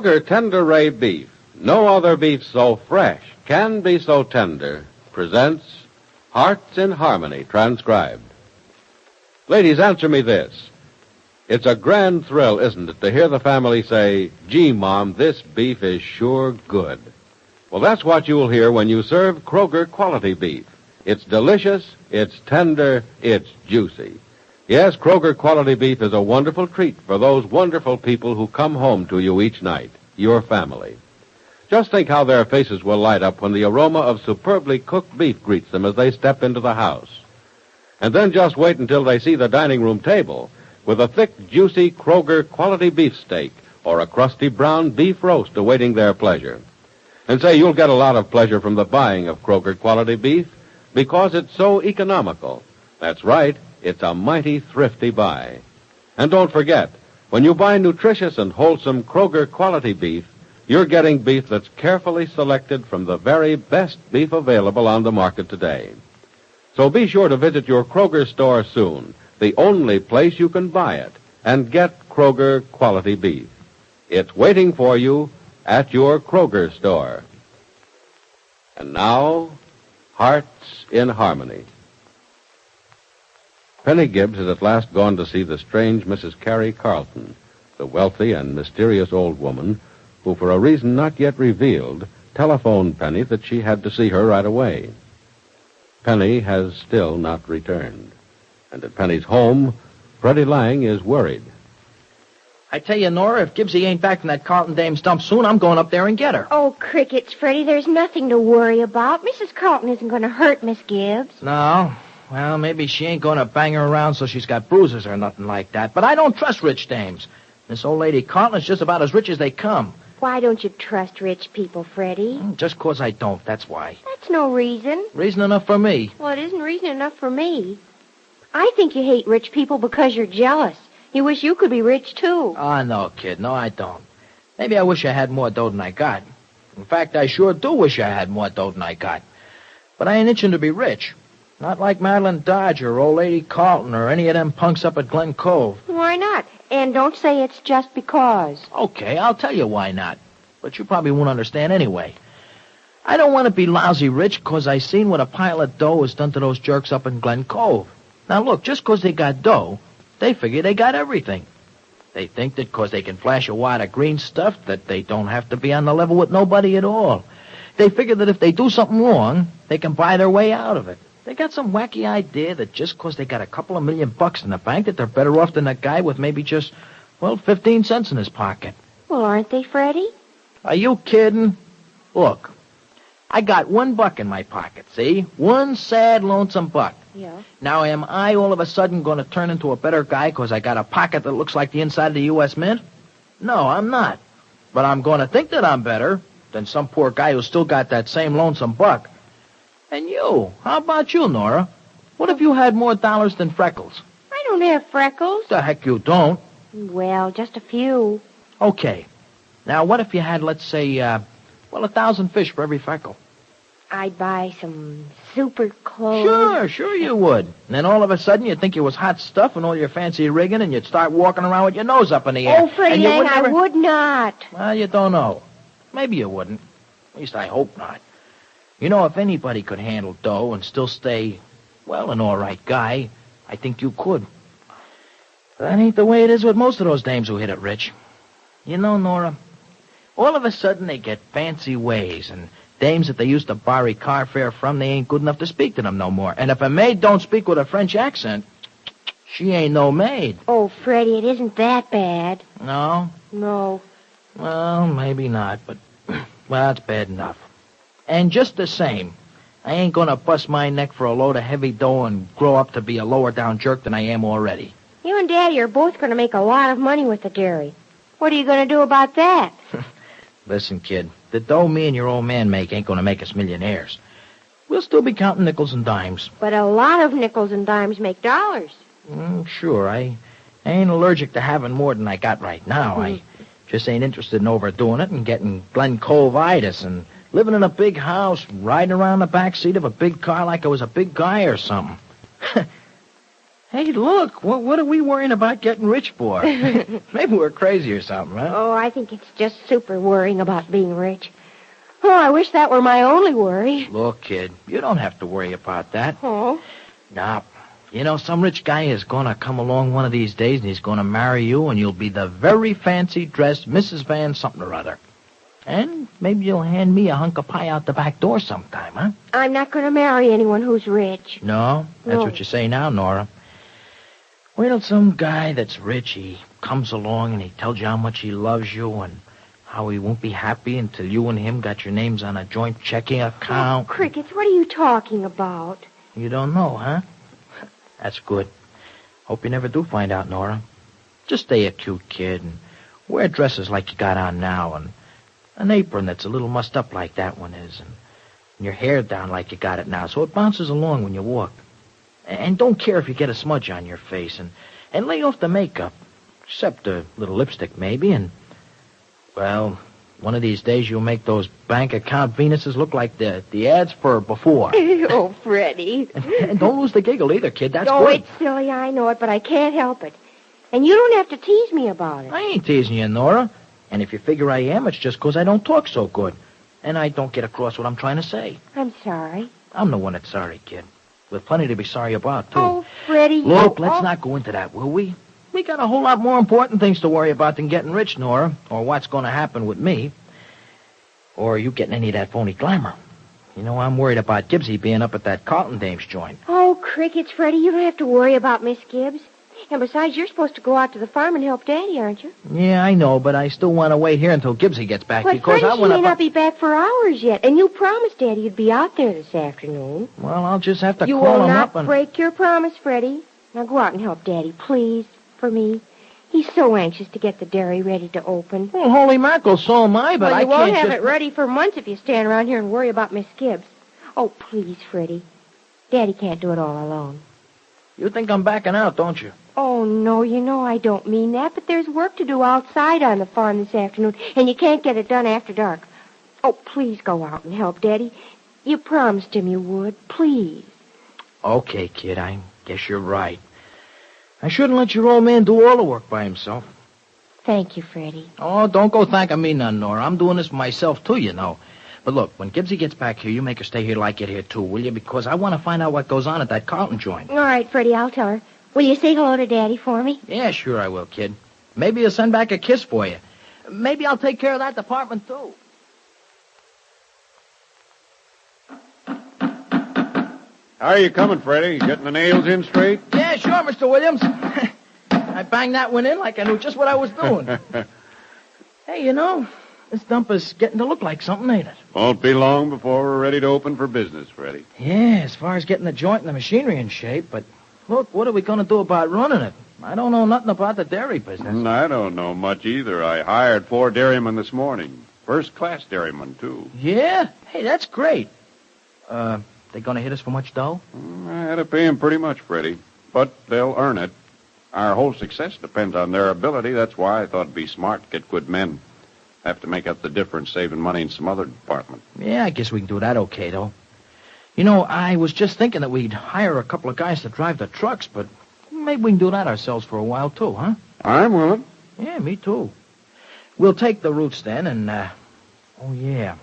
Kroger Tender Ray Beef, no other beef so fresh can be so tender, presents Hearts in Harmony, transcribed. Ladies, answer me this. It's a grand thrill, isn't it, to hear the family say, "Gee, Mom, this beef is sure good." Well, that's what you'll hear when you serve Kroger quality beef. It's delicious, it's tender, it's juicy. Yes, Kroger quality beef is a wonderful treat for those wonderful people who come home to you each night, your family. Just think how their faces will light up when the aroma of superbly cooked beef greets them as they step into the house. And then just wait until they see the dining room table with a thick, juicy Kroger quality beef steak or a crusty brown beef roast awaiting their pleasure. And say you'll get a lot of pleasure from the buying of Kroger quality beef because it's so economical. That's right. It's a mighty thrifty buy. And don't forget, when you buy nutritious and wholesome Kroger quality beef, you're getting beef that's carefully selected from the very best beef available on the market today. So be sure to visit your Kroger store soon, the only place you can buy it, and get Kroger quality beef. It's waiting for you at your Kroger store. And now, Hearts in Harmony. Penny Gibbs has at last gone to see the strange Mrs. Carrie Carlton, the wealthy and mysterious old woman who, for a reason not yet revealed, telephoned Penny that she had to see her right away. Penny has still not returned. And at Penny's home, Freddie Lang is worried. I tell you, Nora, if Gibbsy ain't back from that Carlton dame's dump soon, I'm going up there and get her. Oh, crickets, Freddie, there's nothing to worry about. Mrs. Carlton isn't going to hurt Miss Gibbs. No? Well, maybe she ain't going to bang her around so she's got bruises or nothing like that. But I don't trust rich dames. This old lady Carlton's just about as rich as they come. Why don't you trust rich people, Freddie? Just 'cause I don't, that's why. That's no reason. Reason enough for me. Well, it isn't reason enough for me. I think you hate rich people because you're jealous. You wish you could be rich, too. Oh, no, kid. No, I don't. Maybe I wish I had more dough than I got. In fact, I sure do wish I had more dough than I got. But I ain't itching to be rich. Not like Madeline Dodge or old lady Carlton or any of them punks up at Glen Cove. Why not? And don't say it's just because. Okay, I'll tell you why not. But you probably won't understand anyway. I don't want to be lousy rich 'cause I seen what a pile of dough has done to those jerks up in Glen Cove. Now, look, just 'cause they got dough, they figure they got everything. They think that 'cause they can flash a wad of green stuff that they don't have to be on the level with nobody at all. They figure that if they do something wrong, they can buy their way out of it. They got some wacky idea that just 'cause they got a couple of $1,000,000 in the bank that they're better off than a guy with maybe just, 15 cents in his pocket. Well, aren't they, Freddie? Are you kidding? Look, I got $1 in my pocket, see? One sad, lonesome buck. Yeah. Now, am I all of a sudden going to turn into a better guy 'cause I got a pocket that looks like the inside of the U.S. Mint? No, I'm not. But I'm going to think that I'm better than some poor guy who's still got that same lonesome buck. And you, how about you, Nora? What if you had more dollars than Freckles? I don't have freckles. The heck you don't. Well, just a few. Okay. Now, what if you had, let's say, 1,000 fish for every freckle? I'd buy some super clothes. Sure you would. And then all of a sudden you'd think you was hot stuff and all your fancy rigging and you'd start walking around with your nose up in the air. Oh, Freddie Lang, I would not. Well, you don't know. Maybe you wouldn't. At least I hope not. You know, if anybody could handle dough and still stay, an all right guy, I think you could. But that ain't the way it is with most of those dames who hit it rich. You know, Nora, all of a sudden they get fancy ways, and dames that they used to borrow car fare from, they ain't good enough to speak to them no more. And if a maid don't speak with a French accent, she ain't no maid. Oh, Freddie, it isn't that bad. No? No. Well, maybe not, but, it's bad enough. And just the same, I ain't gonna bust my neck for a load of heavy dough and grow up to be a lower-down jerk than I am already. You and Daddy are both going to make a lot of money with the dairy. What are you going to do about that? Listen, kid, the dough me and your old man make ain't going to make us millionaires. We'll still be counting nickels and dimes. But a lot of nickels and dimes make dollars. Sure, I ain't allergic to having more than I got right now. I just ain't interested in overdoing it and getting Glen Cove-itis and living in a big house, riding around the back seat of a big car like I was a big guy or something. Hey, look, what are we worrying about getting rich for? Maybe we're crazy or something, huh? Oh, I think it's just super worrying about being rich. Oh, I wish that were my only worry. Look, kid, you don't have to worry about that. Oh? Nah. You know, some rich guy is going to come along one of these days, and he's going to marry you, and you'll be the very fancy-dressed Mrs. Van something or other. And maybe you'll hand me a hunk of pie out the back door sometime, huh? I'm not going to marry anyone who's rich. No? That's No. what you say now, Nora. Wait till some guy that's rich, he comes along and he tells you how much he loves you and how he won't be happy until you and him got your names on a joint checking account. Oh, Crickets, what are you talking about? You don't know, huh? That's good. Hope you never do find out, Nora. Just stay a cute kid and wear dresses like you got on now and an apron that's a little mussed up like that one is and your hair down like you got it now so it bounces along when you walk. And don't care if you get a smudge on your face and lay off the makeup, except a little lipstick maybe, and, well, one of these days you'll make those bank account Venuses look like the ads for before. Oh, Freddie. And don't lose the giggle either, kid. That's Oh, good. it's silly, I know it, but I can't help it. And you don't have to tease me about it. I ain't teasing you, Nora. And if you figure I am, it's just 'cause I don't talk so good. And I don't get across what I'm trying to say. I'm sorry. I'm the one that's sorry, kid. With plenty to be sorry about, too. Oh, Freddie. Look, you... let's not go into that, will we? We got a whole lot more important things to worry about than getting rich, Nora, or what's going to happen with me, or you getting any of that phony glamour. You know, I'm worried about Gibbsy being up at that Carlton dame's joint. Oh, Crickets, Freddie, you don't have to worry about Miss Gibbs. And besides, you're supposed to go out to the farm and help Daddy, aren't you? Yeah, I know, but I still want to wait here until Gibbsy gets back But because Freddie, I she want may to... not be back for hours yet, and you promised Daddy you'd be out there this afternoon. Well, I'll just have to You call will him not up and... break your promise, Freddie. Now go out and help Daddy, please, for me. He's so anxious to get the dairy ready to open. Well, holy mackerel, so am I, but well, I you can't won't have just... it ready for months if you stand around here and worry about Miss Gibbs. Oh, please, Freddie. Daddy can't do it all alone. You think I'm backing out, don't you? Oh, no, you know I don't mean that, but there's work to do outside on the farm this afternoon, and you can't get it done after dark. Oh, please go out and help Daddy. You promised him you would. Please. Okay, kid, I guess you're right. I shouldn't let your old man do all the work by himself. Thank you, Freddie. Oh, don't go thanking me none, Nora. I'm doing this for myself, too, you know. But look, when Gibbsy gets back here, you make her stay here like it here, too, will you? Because I want to find out what goes on at that Carlton joint. All right, Freddie, I'll tell her. Will you say hello to Daddy for me? Yeah, sure I will, kid. Maybe he'll send back a kiss for you. Maybe I'll take care of that department, too. How are you coming, Freddie? You getting the nails in straight? Yeah, sure, Mr. Williams. I banged that one in like I knew just what I was doing. Hey, you know, this dump is getting to look like something, ain't it? Won't be long before we're ready to open for business, Freddie. Yeah, as far as getting the joint and the machinery in shape, but look, what are we going to do about running it? I don't know nothing about the dairy business. I don't know much either. I hired 4 dairymen this morning. First-class dairymen, too. Yeah? Hey, that's great. They going to hit us for much dough? I had to pay them pretty much, Freddie. But they'll earn it. Our whole success depends on their ability. That's why I thought it'd be smart to get good men. Have to make up the difference saving money in some other department. Yeah, I guess we can do that okay, though. You know, I was just thinking that we'd hire a couple of guys to drive the trucks, but maybe we can do that ourselves for a while, too, huh? I'm willing. Yeah, me too. We'll take the routes then, and, oh, yeah.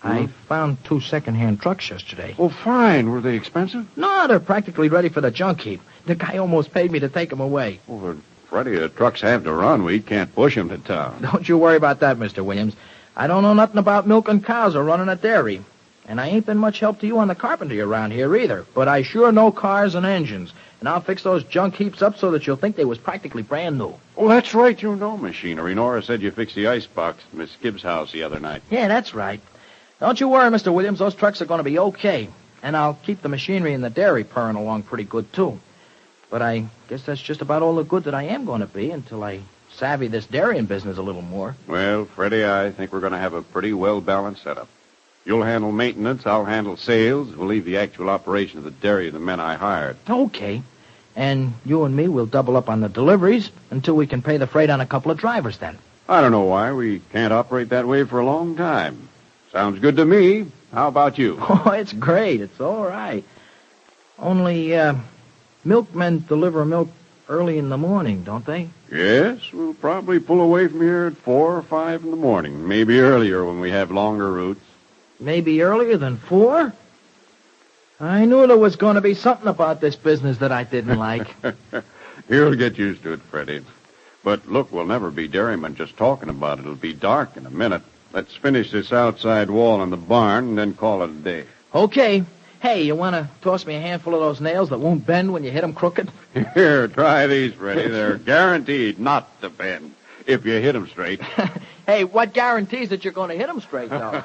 I found 2 second-hand trucks yesterday. Well, fine. Were they expensive? No, they're practically ready for the junk heap. The guy almost paid me to take them away. Well, Freddie, the trucks have to run. We can't push them to town. Don't you worry about that, Mr. Williams. I don't know nothing about milking cows or running a dairy. And I ain't been much help to you on the carpentry around here either. But I sure know cars and engines. And I'll fix those junk heaps up so that you'll think they was practically brand new. Oh, that's right. You know machinery. Nora said you fixed the icebox at Miss Gibbs' house the other night. Yeah, that's right. Don't you worry, Mr. Williams. Those trucks are going to be okay. And I'll keep the machinery and the dairy purring along pretty good, too. But I guess that's just about all the good that I am going to be until I savvy this dairying business a little more. Well, Freddie, I think we're going to have a pretty well-balanced setup. You'll handle maintenance, I'll handle sales. We'll leave the actual operation of the dairy to the men I hired. Okay. And you and me will double up on the deliveries until we can pay the freight on a couple of drivers then. I don't know why. We can't operate that way for a long time. Sounds good to me. How about you? Oh, it's great. It's all right. Only, Milkmen deliver milk early in the morning, don't they? Yes, we'll probably pull away from here at 4 or 5 in the morning. Maybe earlier when we have longer routes. Maybe earlier than 4? I knew there was going to be something about this business that I didn't like. You'll get used to it, Freddie. But look, we'll never be dairymen just talking about it. It'll be dark in a minute. Let's finish this outside wall in the barn and then call it a day. Okay. Hey, you want to toss me a handful of those nails that won't bend when you hit them crooked? Here, try these, Freddie. They're guaranteed not to bend if you hit them straight. Hey, what guarantees that you're going to hit them straight, though?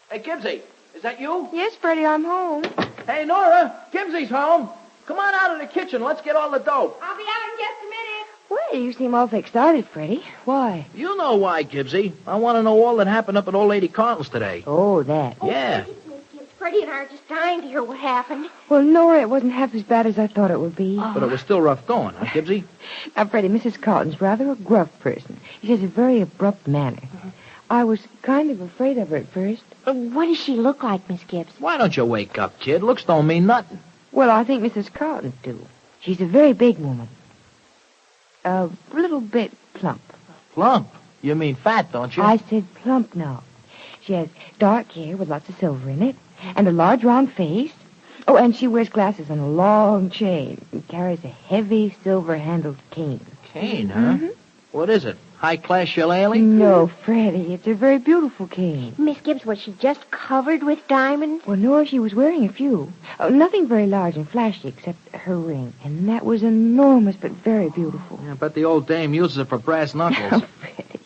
Hey, Gibbsy, is that you? Yes, Freddie, I'm home. Hey, Nora, Gibbsy's home. Come on out of the kitchen. Let's get all the dough. I'll be out in just a minute. Well, you seem awful excited, Freddie. Why? You know why, Gibbsy. I want to know all that happened up at old lady Carlton's today. Oh, that. Yeah. Freddie and I are just dying to hear what happened. Well, Nora, it wasn't half as bad as I thought it would be. But it was still rough going, huh, Gibbsy? Now, Freddie, Mrs. Carlton's rather a gruff person. She has a very abrupt manner. I was kind of afraid of her at first. What does she look like, Miss Gibbs? Why don't you wake up, kid? Looks don't mean nothing. Well, I think Mrs. Carlton do. She's a very big woman. A little bit plump. Plump? You mean fat, don't you? I said plump now. She has dark hair with lots of silver in it, and a large round face. Oh, and she wears glasses on a long chain and carries a heavy silver-handled cane. Cane, huh? Mm-hmm. What is it? High-class shillelagh? No, Freddie, it's a very beautiful cane. Miss Gibbs, was she just covered with diamonds? Well, Nora, she was wearing a few. Oh, nothing very large and flashy except her ring, and that was enormous but very beautiful. Yeah, I bet the old dame uses it for brass knuckles. Oh, Freddie,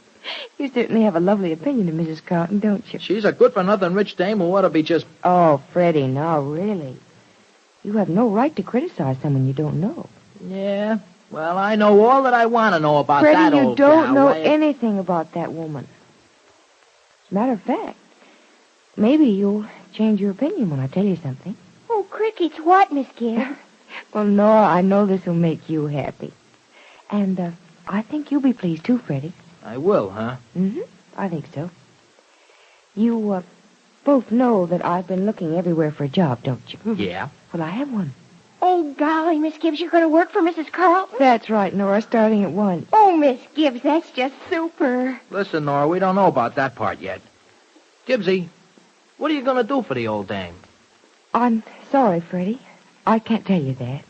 you certainly have a lovely opinion of Mrs. Carlton, don't you? She's a good-for-nothing rich dame who ought to be just... Oh, Freddie, no, really. You have no right to criticize someone you don't know. Yeah, well, I know all that I want to know about Freddie, that you old don't gal. know anything about that woman. As a matter of fact, maybe you'll change your opinion when I tell you something. Oh, crickets, what, Miss Gibbs? Well, Nora, I know this will make you happy. And I think you'll be pleased, too, Freddie. I will, huh? Mm-hmm. I think so. You both know that I've been looking everywhere for a job, don't you? Yeah. Well, I have one. Oh, golly, Miss Gibbs, you're going to work for Mrs. Carlton? That's right, Nora, starting at once. Oh, Miss Gibbs, that's just super. Listen, Nora, we don't know about that part yet. Gibbsy, what are you going to do for the old dame? I'm sorry, Freddie. I can't tell you that.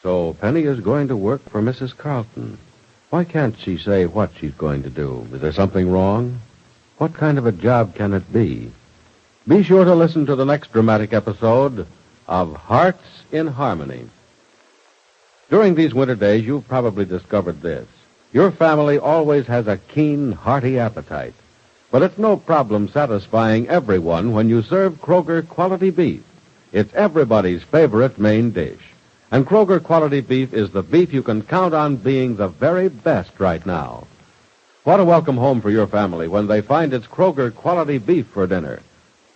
So Penny is going to work for Mrs. Carlton. Why can't she say what she's going to do? Is there something wrong? What kind of a job can it be? Be sure to listen to the next dramatic episode of Hearts in Harmony. During these winter days, you've probably discovered this. Your family always has a keen, hearty appetite. But it's no problem satisfying everyone when you serve Kroger quality beef. It's everybody's favorite main dish. And Kroger quality beef is the beef you can count on being the very best right now. What a welcome home for your family when they find it's Kroger quality beef for dinner.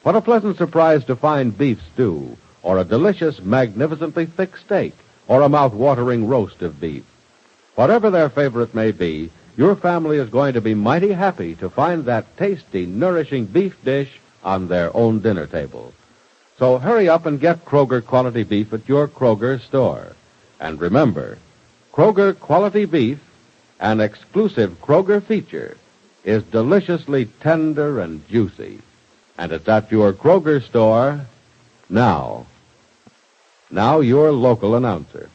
What a pleasant surprise to find beef stew, or a delicious, magnificently thick steak, or a mouth-watering roast of beef. Whatever their favorite may be, your family is going to be mighty happy to find that tasty, nourishing beef dish on their own dinner table. So hurry up and get Kroger quality beef at your Kroger store. And remember, Kroger quality beef, an exclusive Kroger feature, is deliciously tender and juicy. And it's at your Kroger store now. Now your local announcer.